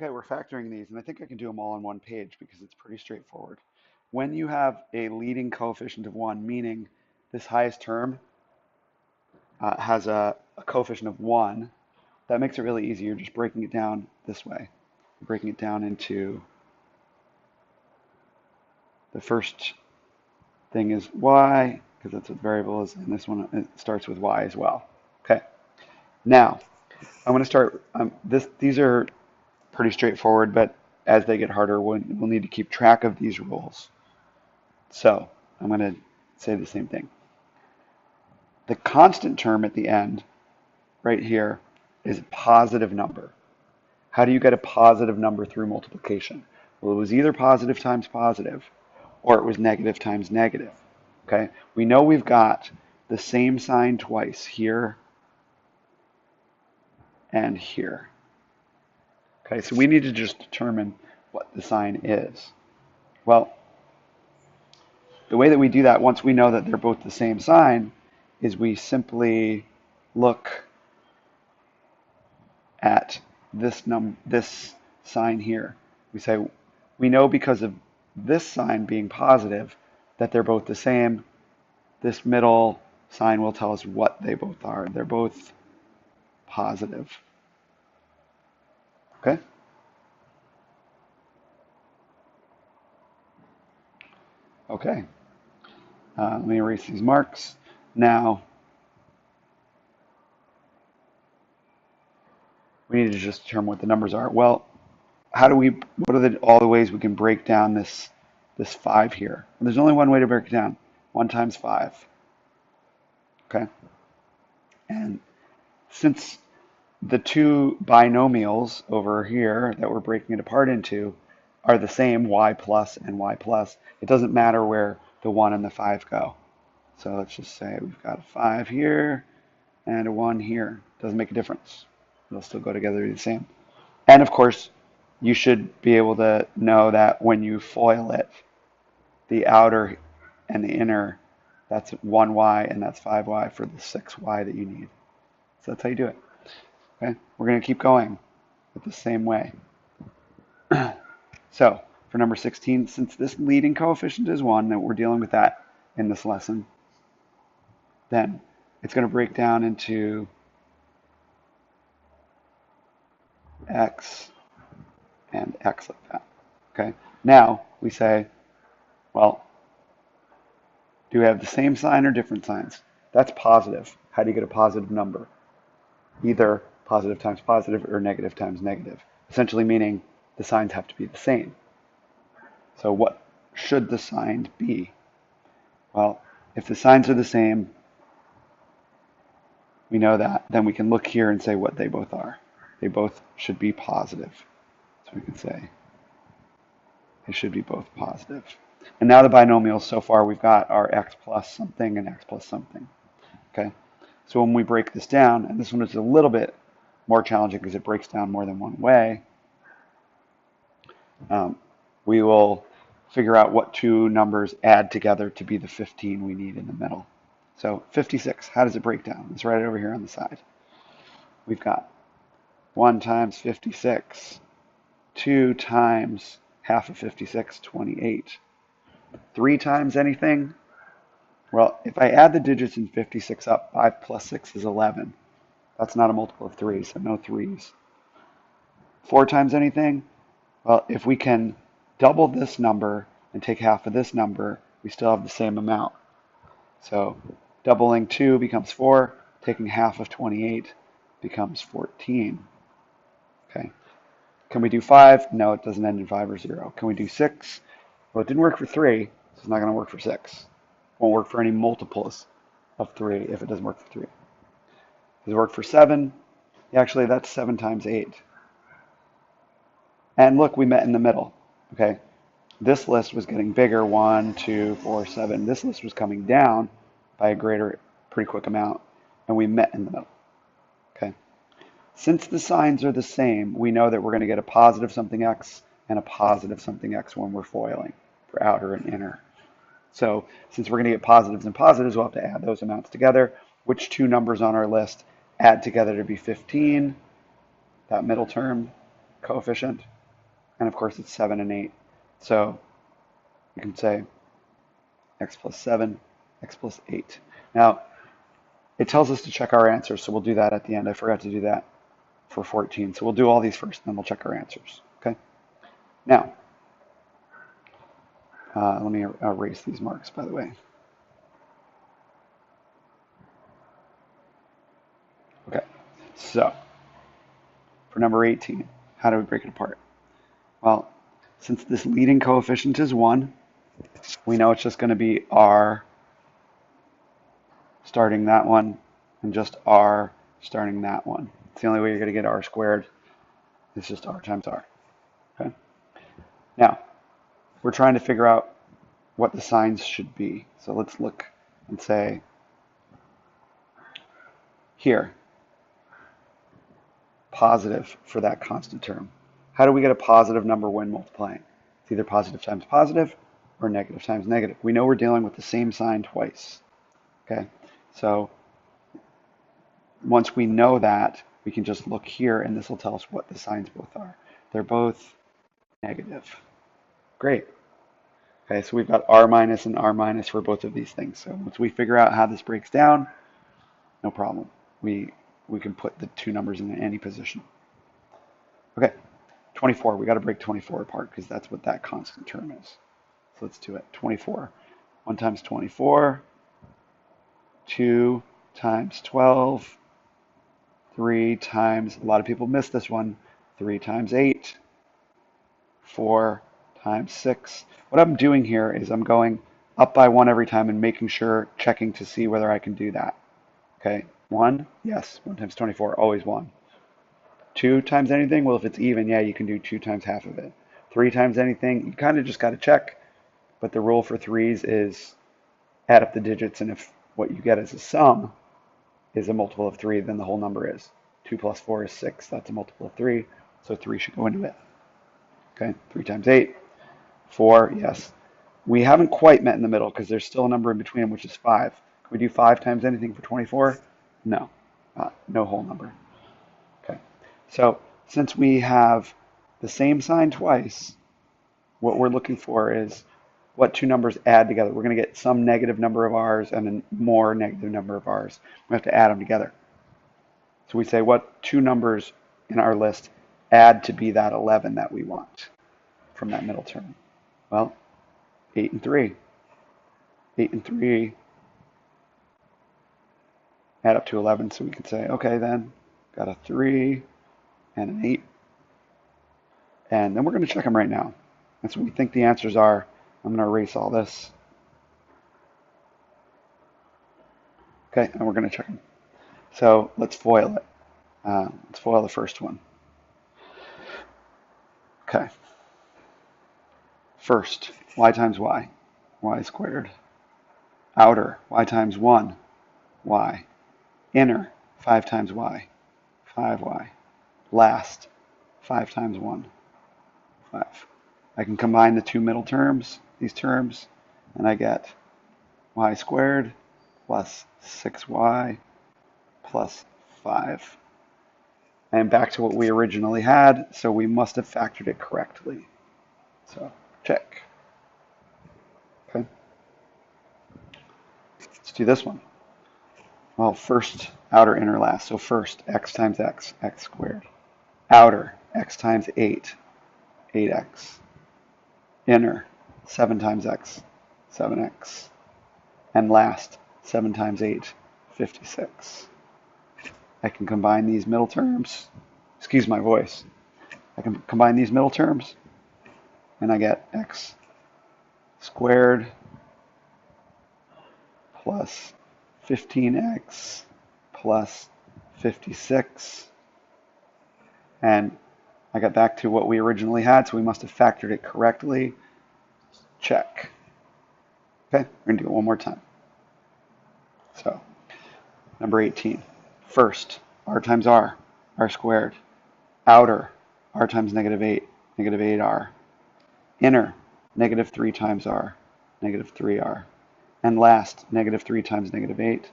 Okay, we're factoring these, and I think I can do them all on one page because it's pretty straightforward. When you have a leading coefficient of 1, meaning this highest term has a coefficient of 1, that makes it really easy. You're just breaking it down this way. Breaking it down into the first thing is y, because that's what the variable is, and this one it starts with y as well. Okay, now I'm going to start. These are pretty straightforward, but as they get harder, we'll need to keep track of these rules. So I'm going to say the same thing. The constant term at the end, right here, is a positive number. How do you get a positive number through multiplication? Well, it was either positive times positive, or it was negative times negative. Okay, we know we've got the same sign twice, here and here. Okay, so we need to just determine what the sign is. Well, the way that we do that, once we know that they're both the same sign, is we simply look at this sign here. We say, we know because of this sign being positive that they're both the same. This middle sign will tell us what they both are. They're both positive. Okay? Okay. Let me erase these marks. Now, we need to just determine what the numbers are. Well, what are all the ways we can break down this 5 here? And there's only one way to break it down. 1 times 5. Okay? And since the two binomials over here that we're breaking it apart into are the same, y plus and y plus, it doesn't matter where the 1 and the 5 go. So let's just say we've got a 5 here and a 1 here. Doesn't make a difference. They'll still go together the same. And of course, you should be able to know that when you FOIL it, the outer and the inner, that's 1y and that's 5y for the 6y that you need. So that's how you do it. Okay, we're going to keep going with the same way. So for number 16, since this leading coefficient is 1, and we're dealing with that in this lesson, then it's going to break down into x and x like that. Okay, now we say, well, do we have the same sign or different signs? That's positive. How do you get a positive number? Either positive times positive or negative times negative. Essentially meaning the signs have to be the same. So what should the sign be? Well, if the signs are the same, we know that. Then we can look here and say what they both are. They both should be positive. So we can say they should be both positive. And now the binomials, so far we've got our x plus something and x plus something. Okay, so when we break this down, and this one is a little bit more challenging because it breaks down more than one way, we will figure out what two numbers add together to be the 15 we need in the middle. So 56, how does it break down? It's right over here on the side. We've got 1 times 56, 2 times half of 56, 28. 3 times anything? Well, if I add the digits in 56 up, 5 plus 6 is 11. That's not a multiple of 3, so no 3's. 4 times anything? Well, if we can double this number and take half of this number, we still have the same amount. So doubling 2 becomes 4, taking half of 28 becomes 14. Okay. Can we do 5? No, it doesn't end in 5 or 0. Can we do 6? Well, it didn't work for 3, so it's not going to work for 6. Won't work for any multiples of 3 if it doesn't work for 3. Does it work for 7? Actually, that's 7 times 8. And look, we met in the middle. Okay, this list was getting bigger, 1, 2, 4, 7. This list was coming down by a pretty quick amount, and we met in the middle. Okay, since the signs are the same, we know that we're going to get a positive something x and a positive something x when we're FOILing for outer and inner. So since we're going to get positives and positives, we'll have to add those amounts together. Which two numbers on our list add together to be 15? That middle term. coefficient, and of course it's 7 and 8. So you can say x plus 7, x plus 8. Now, it tells us to check our answers, so we'll do that at the end. I forgot to do that for 14. So we'll do all these first, and then we'll check our answers. Okay. Now, let me erase these marks, by the way. Okay. So, for number 18, how do we break it apart? Well, since this leading coefficient is 1, we know it's just going to be r starting that one and just r starting that one. It's the only way you're going to get r squared. It's just r times r. Okay. Now, we're trying to figure out what the signs should be. So let's look and say, here, positive for that constant term. How do we get a positive number when multiplying? It's either positive times positive or negative times negative. We know we're dealing with the same sign twice. Okay, so once we know that, we can just look here and this will tell us what the signs both are. They're both negative. Great. Okay, so we've got r minus and r minus for both of these things. So once we figure out how this breaks down, no problem. We can put the two numbers in any position. Okay, 24. We got to break 24 apart because that's what that constant term is. So let's do it. 24. 1 times 24. 2 times 12. 3 times, a lot of people miss this one, 3 times 8. 4 times 6. What I'm doing here is I'm going up by 1 every time and making sure, checking to see whether I can do that. Okay, 1, yes, 1 times 24, always 1. 2 times anything, well, if it's even, yeah, you can do 2 times half of it. 3 times anything, you kind of just got to check, but the rule for 3s is add up the digits, and if what you get as a sum is a multiple of 3, then the whole number is. 2 plus 4 is 6, that's a multiple of 3, so 3 should go into it. Okay, 3 times 8, 4, yes. We haven't quite met in the middle because there's still a number in between them, which is 5. Can we do 5 times anything for 24? No, no whole number. Okay, so since we have the same sign twice, what we're looking for is what two numbers add together. We're going to get some negative number of r's and a more negative number of r's. We have to add them together. So we say what two numbers in our list add to be that 11 that we want from that middle term. Well, 8 and 3. 8 and 3 add up to 11, so we can say, okay, then got a 3 and an 8. And then we're going to check them right now. That's what we think the answers are. I'm going to erase all this. Okay, and we're going to check them. So let's FOIL it. Let's FOIL the first one. Okay. First, y times y, y squared. Outer, y times 1, y. Inner, 5 times y, 5y. Last, 5 times 1, 5. I can combine the two middle terms, these terms, and I get y squared plus 6y plus 5. And back to what we originally had, so we must have factored it correctly. So check. Okay. Let's do this one. Well, first, outer, inner, last. So first, x times x, x squared. Outer, x times 8, 8x. Inner, 7 times x, 7x. And last, 7 times 8, 56. I can combine these middle terms. Excuse my voice. I can combine these middle terms, and I get x squared plus 15x plus 56. And I got back to what we originally had, so we must have factored it correctly. Check. Okay, we're going to do it one more time. So, number 18. First, r times r squared. Outer, r times negative 8, negative 8r. Inner, negative 3 times r, negative 3r. And last, negative 3 times negative 8,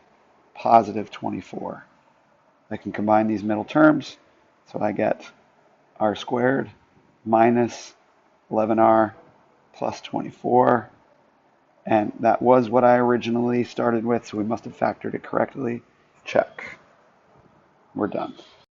positive 24. I can combine these middle terms, so I get r squared minus 11r plus 24. And that was what I originally started with, so we must have factored it correctly. Check. We're done.